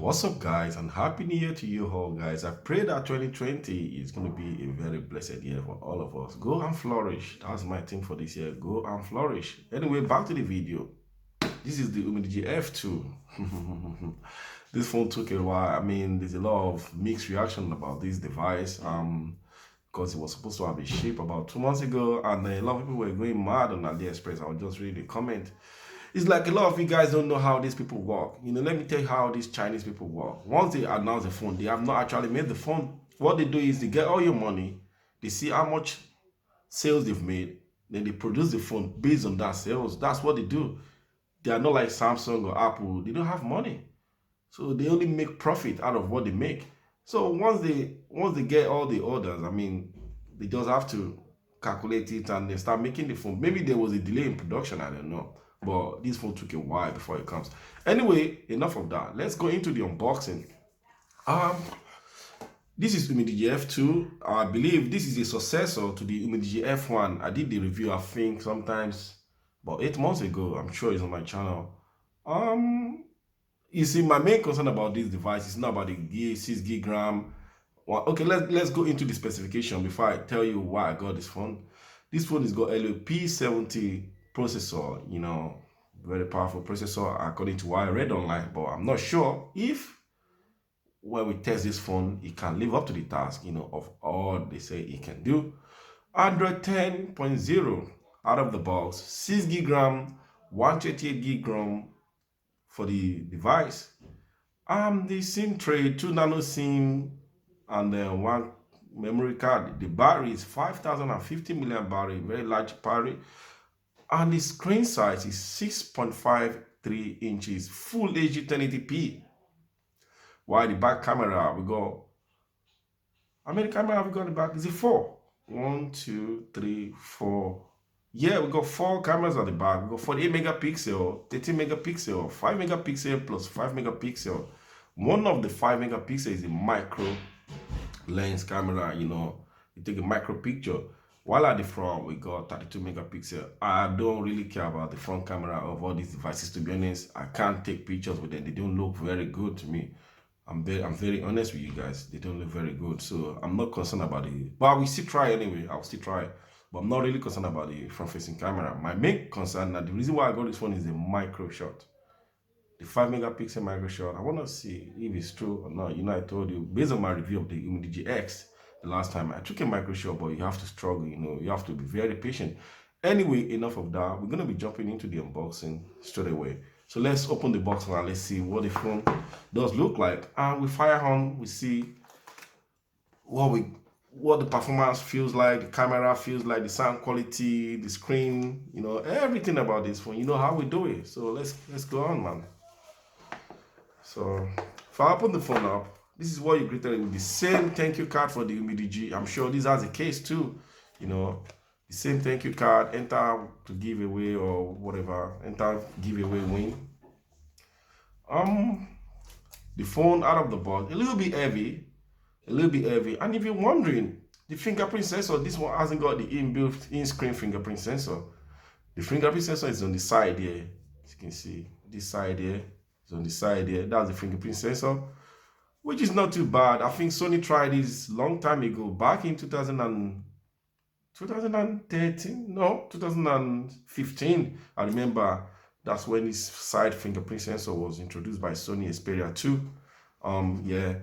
What's up, guys, and happy new year to you all, guys. I pray that 2020 is going to be a very blessed year for all of us. Go and flourish. That's my thing for this year. Go and flourish. Anyway, back to the video. This is the Umidigi F2. This phone took a while. I mean, there's a lot of mixed reaction about this device because it was supposed to have a ship about 2 months ago, and a lot of people were going mad on AliExpress. I was just reading the comment. It's like a lot of you guys don't know how these people work. Let me tell you how these Chinese people work. Once they announce the phone, they have not actually made the phone. What they do is they get all your money, they see how much sales they've made, then they produce the phone based on that sales. That's what they do. They are not like Samsung or Apple. They don't have money. So they only make profit out of what they make. So once they get all the orders, I mean, they just have to calculate it and they start making the phone. Maybe there was a delay in production, I don't know. But this phone took a while before it comes. Anyway, enough of that. Let's go into the unboxing. This is Umidigi F2. I believe this is a successor to the Umidigi F1. I did the review, I think, sometimes about 8 months ago. I'm sure it's on my channel. You see, my main concern about this device is not about the 6 gig RAM. Well, okay, let's go into the specification before I tell you why I got this phone. This phone has got Helio P70 processor, very powerful processor according to what I read online, but I'm not sure if when we test this phone it can live up to the task of all they say it can do. Android 10.0 out of the box, 6 gig RAM, 128 gig RAM for the device. The SIM tray, 2 nano SIM, and then 1 memory card. The battery is 5050 milliamp battery, very large battery. And the screen size is 6.53 inches, full HD 1080p. While the back camera, we got, how many cameras have we got in the back? Is it 4? 1, 2, 3, 4. Yeah, we got 4 cameras at the back. We got 48 megapixel, 13 megapixel, 5 megapixel plus 5 megapixel. One of the 5 megapixel is a micro lens camera, you take a micro picture. While at the front, we got 32 megapixel. I don't really care about the front camera of all these devices, to be honest. I can't take pictures with them. They don't look very good to me. I'm very honest with you guys. They don't look very good. So I'm not concerned about it. But I will still try anyway. I'll still try. But I'm not really concerned about the front-facing camera. My main concern, and the reason why I got this one, is the micro shot. The 5 megapixel micro shot. I want to see if it's true or not. I told you, based on my review of the Umidigi X, the last time I took a micro shot, but you have to struggle, you have to be very patient. Anyway, enough of that. We're going to be jumping into the unboxing straight away. So let's open the box now. Let's see what the phone does look like. And we fire on, we see what the performance feels like, the camera feels like, the sound quality, the screen, everything about this phone. You know how we do it. So let's go on, man. So if I open the phone up, this is what you greeted with, the same thank you card for the Umidigi. I'm sure this has a case too, the same thank you card, enter to give away or whatever, enter giveaway win. The phone out of the box, a little bit heavy. And if you're wondering, the fingerprint sensor, this one hasn't got the inbuilt in-screen fingerprint sensor. The fingerprint sensor is on the side here. As you can see, this side here is on the side here. That's the fingerprint sensor, which is not too bad. I think Sony tried this long time ago, back in 2015. I remember that's when this side fingerprint sensor was introduced by Sony Xperia 2. Yeah,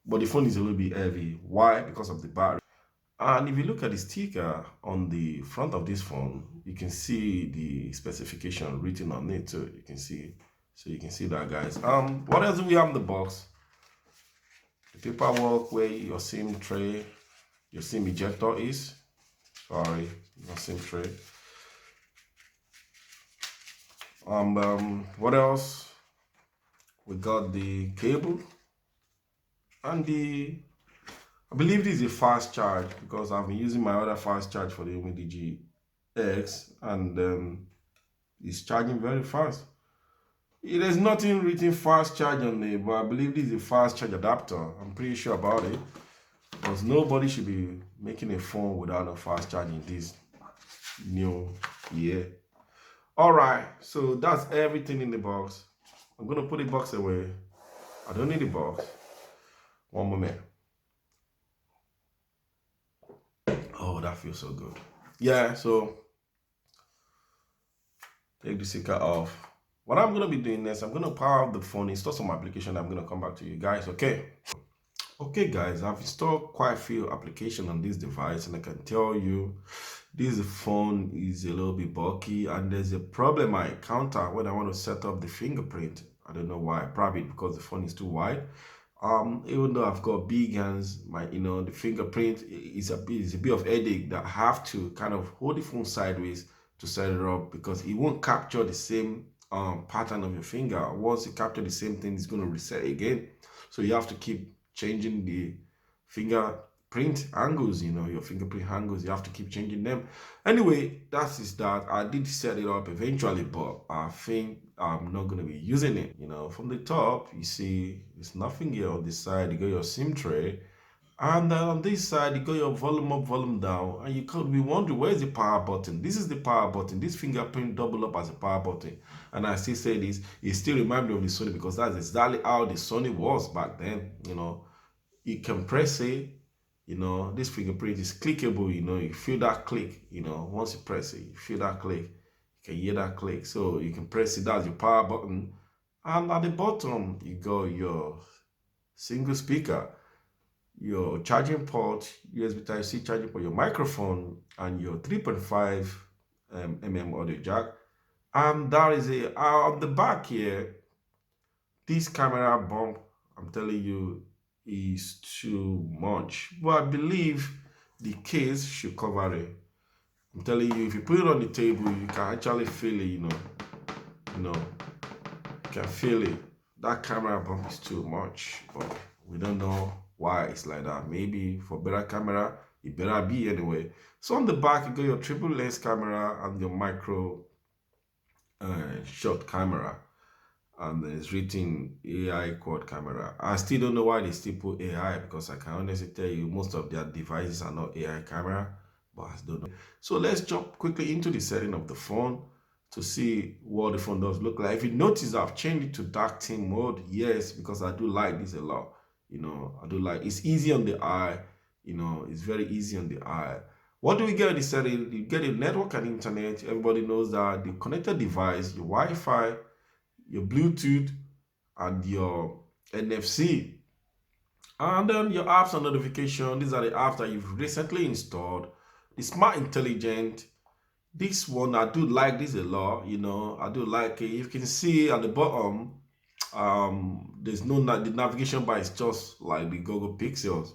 but the phone is a little bit heavy. Why? Because of the battery. And if you look at the sticker on the front of this phone, you can see the specification written on it. So you can see that, guys. What else do we have in the box? The paperwork where your SIM tray, your SIM ejector is. Sorry, your SIM tray. What else? We got the cable and I believe this is a fast charge, because I've been using my other fast charge for the Umidigi X, and it's charging very fast. There's nothing written fast charge on it, but I believe this is a fast charge adapter. I'm pretty sure about it, because nobody should be making a phone without a fast charge in this new year. All right, so that's everything in the box. I'm gonna put the box away. I don't need the box. One moment. Oh, that feels so good. Yeah, so take the sticker off. What I'm gonna be doing next, I'm gonna power up the phone, install some application. I'm gonna come back to you guys. Okay guys, I've installed quite a few applications on this device, and I can tell you this phone is a little bit bulky, and there's a problem I encounter when I want to set up the fingerprint. I don't know why, probably because the phone is too wide. Even though I've got big hands, the fingerprint is a bit of headache that I have to kind of hold the phone sideways to set it up, because it won't capture the same pattern of your finger. Once it captures the same thing, it's going to reset again. So you have to keep changing the fingerprint angles, your fingerprint angles. You have to keep changing them. Anyway, that. I did set it up eventually, but I think I'm not going to be using it. From the top, you see there's nothing here. On this side, you got your SIM tray, and then on this side, you got your volume up, volume down, and you could be wondering, where's the power button? This is the power button. This fingerprint double up as a power button. And I still say this, it still reminds me of the Sony, because that's exactly how the Sony was back then. You can press it, this fingerprint is clickable, you feel that click, once you press it, you feel that click, you can hear that click. So you can press it, that's your power button. And at the bottom, you got your single speaker, your charging port, USB Type-C charging port, your microphone, and your 3.5 mm audio jack. And that is it. On the back here, this camera bump, I'm telling you, is too much. But I believe the case should cover it. I'm telling you, if you put it on the table, you can actually feel it, you can feel it. That camera bump is too much, but we don't know why it's like that. Maybe for better camera, it better be anyway. So on the back, you got your triple lens camera and your micro shot camera, and it's written AI quad camera. I still don't know why they still put AI, because I can honestly tell you most of their devices are not AI camera, but I don't know. So let's jump quickly into the setting of the phone to see what the phone does look like. If you notice, I've changed it to dark theme mode. Yes, because I do like this a lot. I do like it's easy on the eye. It's very easy on the eye. What do we get in the setting? You get a network and internet. Everybody knows that the connected device, your Wi-Fi, your Bluetooth, and your NFC. And then your apps and notification. These are the apps that you've recently installed. The Smart Intelligent. This one, I do like this a lot. I do like it. You can see at the bottom, there's no the navigation bar is just like the Google Pixels.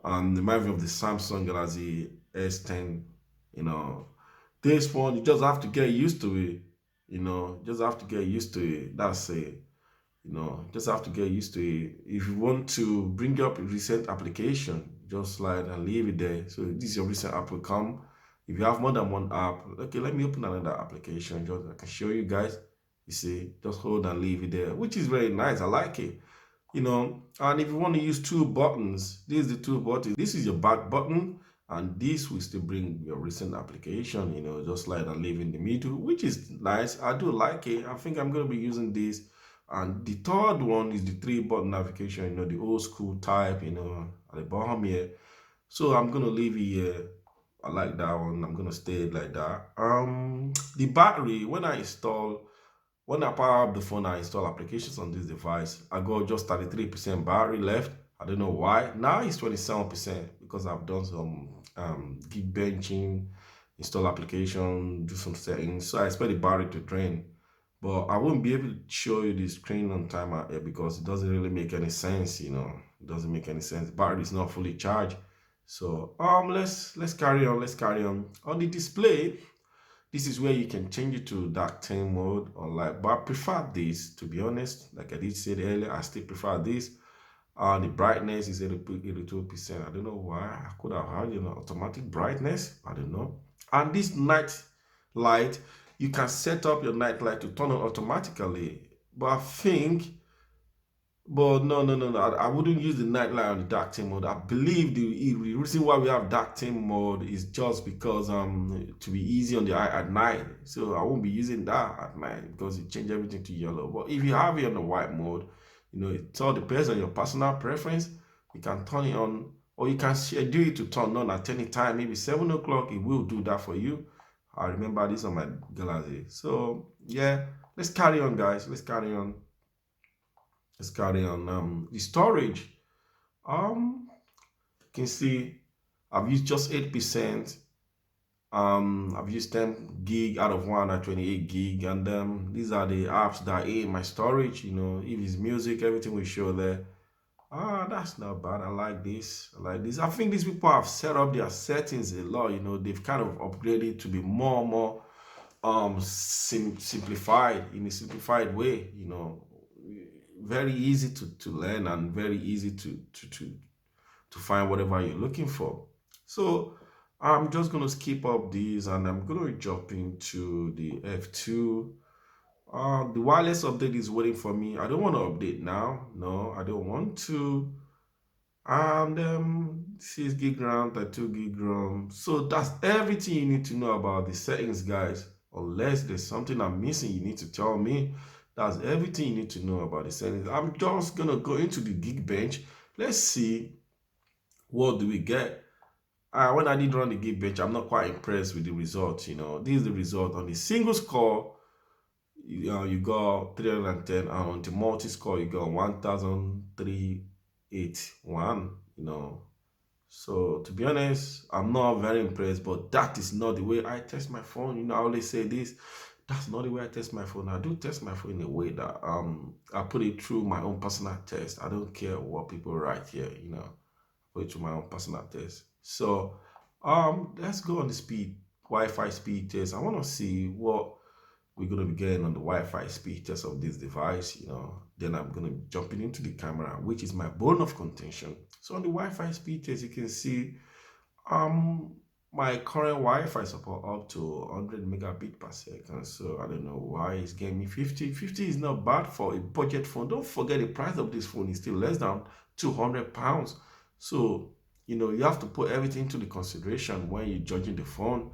And remind me of the Samsung Galaxy S10. This one, you just have to get used to it. Just have to get used to it. That's it. Just have to get used to it. If you want to bring up a recent application, just slide and leave it there. So this is your recent app will come. If you have more than one app, okay, let me open another application. Just I can show you guys. You see, just hold and leave it there, which is very nice. I like it. And if you want to use two buttons, this is the two buttons. This is your back button, and this will still bring your recent application, just slide and leave in the middle, which is nice. I do like it. I think I'm going to be using this. And the third one is the 3-button navigation, the old school type, at the bottom here. So I'm going to leave it here. I like that one. I'm going to stay like that. The battery, when I power up the phone, I install applications on this device, I got just 33% battery left. I don't know why. Now it's 27% because I've done some gig benching, install application, do some settings. So I expect the battery to drain. But I won't be able to show you the screen on timer here because it doesn't really make any sense, It doesn't make any sense. The battery is not fully charged. So let's carry on. On the display, this is where you can change it to dark theme mode or light. But I prefer this, to be honest. Like I did say earlier, I still prefer this. The brightness is 82%. I don't know why. I could have had automatic brightness. I don't know. And this night light, you can set up your night light to turn on automatically. But no. I wouldn't use the night light on the dark theme mode. I believe the reason why we have dark theme mode is just because to be easy on the eye at night. So I won't be using that at night because it changes everything to yellow. But if you have it on the white mode, You know, it all depends on your personal preference. You can turn it on, or you can schedule it to turn on at any time. Maybe 7 o'clock, it will do that for you. I remember this on my Galaxy. So yeah, let's carry on, guys. Let's carry on. Let's carry on. The storage. You can see I've used just 8%. I've used 10 gig out of 128 gig, and these are the apps that are in my storage. You know, if it's music, everything will show there. That's not bad. I like this. I like this. I think these people have set up their settings a lot. You know, they've kind of upgraded to be more and more simplified, in a simplified way. You know, very easy to learn and very easy to find whatever you're looking for. So I'm just going to skip up these and I'm going to jump into the F2. The wireless update is waiting for me. I don't want to update now. No, I don't want to. And 6 gig RAM, 32 gig RAM. So that's everything you need to know about the settings, guys. Unless there's something I'm missing, you need to tell me. That's everything you need to know about the settings. I'm just going to go into the Geekbench. Let's see what do we get. When I did run the Geekbench, I'm not quite impressed with the results. You know, this is the result on the single score. You got 310, and on the multi score you got 1,381. You know, so to be honest, I'm not very impressed. But that is not the way I test my phone. You know, I always say this. That's not the way I test my phone. I do test my phone in a way that I put it through my own personal test. I don't care what people write here. You know, put it through my own personal test. So let's go on the Wi-Fi speed test. I want to see what we're going to be getting on the Wi-Fi speed test of this device. You know, then I'm going to be jumping into the camera, which is my bone of contention. So on the Wi-Fi speed test, you can see my current Wi-Fi support up to 100 megabit per second. So I don't know why it's getting me 50. 50 is not bad for a budget phone. Don't forget the price of this phone is still less than £200. So you know, you have to put everything into the consideration when you're judging the phone.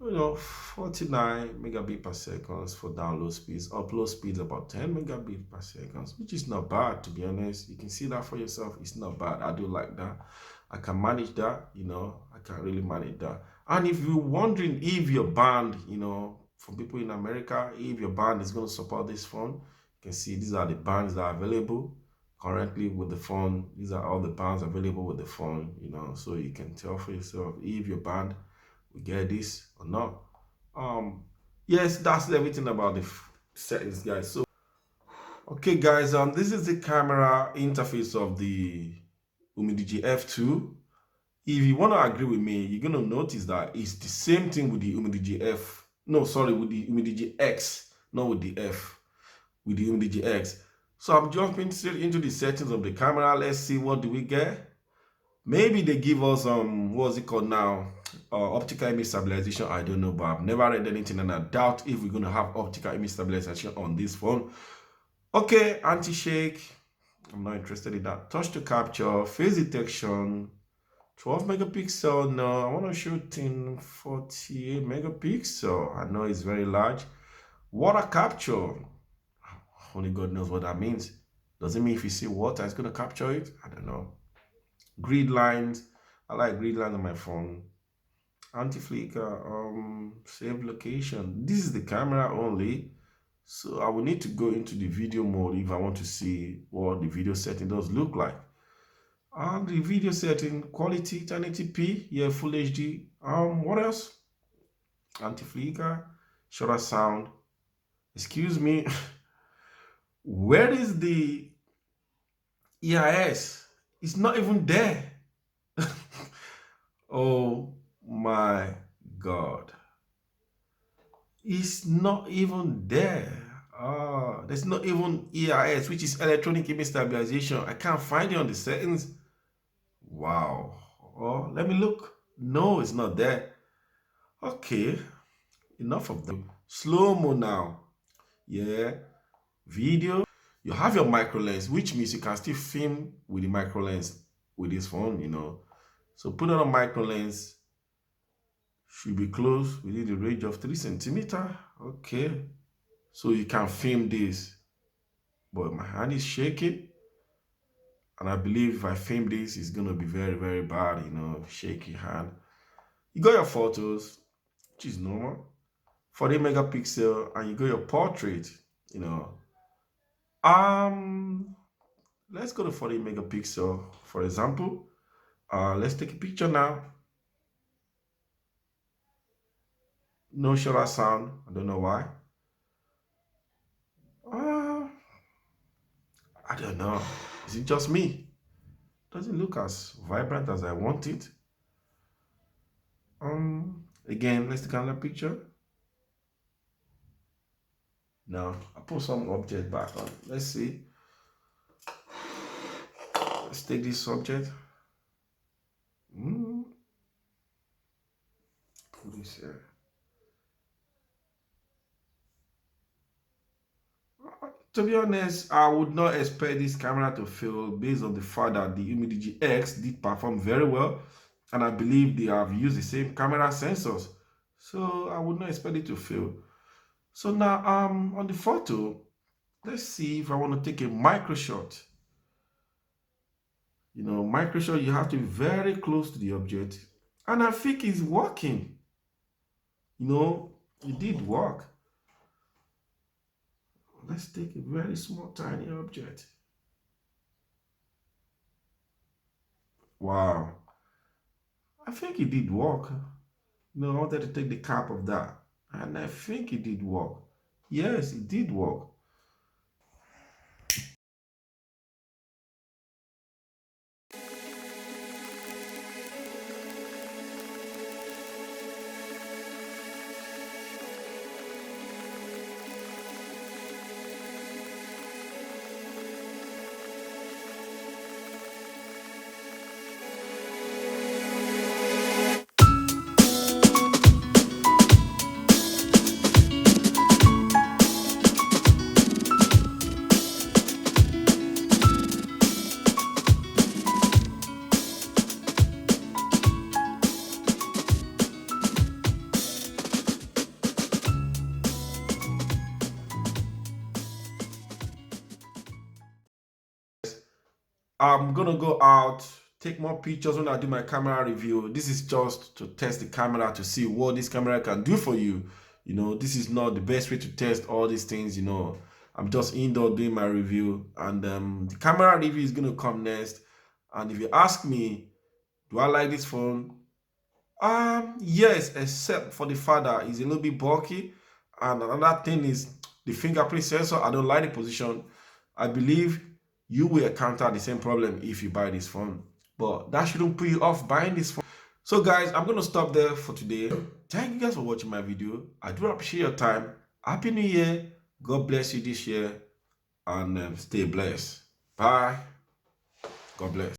You know, 49 megabit per second for download speeds, upload speeds about 10 megabit per second, which is not bad, to be honest. You can see that for yourself. It's not bad. I do like that. I can manage that. You know, I can really manage that. And if you're wondering if your band, you know, for people in America, if your band is going to support this phone, you can see these are the bands that are available currently with the phone. These are all the bands available with the phone, you know, so you can tell for yourself if your band will get this or not. Yes, that's everything about the settings, guys. So okay, guys, this is the camera interface of the Umidigi F2. If you want to agree with me, you're going to notice that it's the same thing with the Umidigi F. No, sorry, with the Umidigi X, not with the F, with the Umidigi X. So I'm jumping straight into the settings of the camera. Let's see, what do we get? Maybe they give us what's it called now? Optical image stabilization. I don't know, but I've never read anything, and I doubt if we're gonna have optical image stabilization on this phone. Okay, anti-shake. I'm not interested in that. Touch to capture, face detection, 12 megapixel. No, I want to shoot in 48 megapixel. I know it's very large. Water capture. Only God knows what that means. Does it mean if you see water, it's going to capture it? I don't know. Grid lines. I like grid lines on my phone. Anti-flicker. Save location. This is the camera only. So I will need to go into the video mode if I want to see what the video setting does look like. And the video setting, quality 1080p. Yeah, full HD. What else? Anti-flicker. Shutter sound. Excuse me. Where is the EIS? It's not even there. Oh my God. It's not even there. There's not even EIS, which is electronic image stabilization. I can't find it on the settings. Wow. Oh, let me look. No, it's not there. Okay. Enough of them. Slow-mo now. Yeah. Video. You have your micro lens, which means you can still film with the micro lens with this phone, you know. So put on a micro lens. Should be close within the range of 3 centimeters. Okay. So you can film this but my hand is shaking. And I believe if I film this, it's going to be very, very bad, shaky hand. You got your photos, which is normal. 40 megapixel, and you got your portrait, you know. Let's go to 40 megapixel, for example. Let's take a picture now. No shutter sound. I don't know why. I don't know. Is it just me? Doesn't look as vibrant as I want it. Again, let's take another picture. Now, I put some object back on. Let's see. Let's take this subject. Put this here. To be honest, I would not expect this camera to fail based on the fact that the Umidigi X did perform very well, and I believe they have used the same camera sensors, so I would not expect it to fail. So now, on the photo, let's see if I want to take a micro shot. Micro shot, you have to be very close to the object, and I think it's working. It did work. Let's take a very small, tiny object. Wow. I think it did work. I wanted to take the cap of that, and I think it did work. Yes, it did work. I'm gonna go out, take more pictures when I do my camera review. This is just to test the camera to see what this camera can do for you. This is not the best way to test all these things. I'm just indoor doing my review, and the camera review is gonna come next. And if you ask me, do I like this phone? Yes, except for the fact that it's a little bit bulky. And another thing is the fingerprint sensor. I don't like the position. I believe you will encounter the same problem if you buy this phone. But that shouldn't put you off buying this phone. So guys, I'm going to stop there for today. Thank you guys for watching my video. I do appreciate your time. Happy New Year. God bless you this year. And stay blessed. Bye. God bless.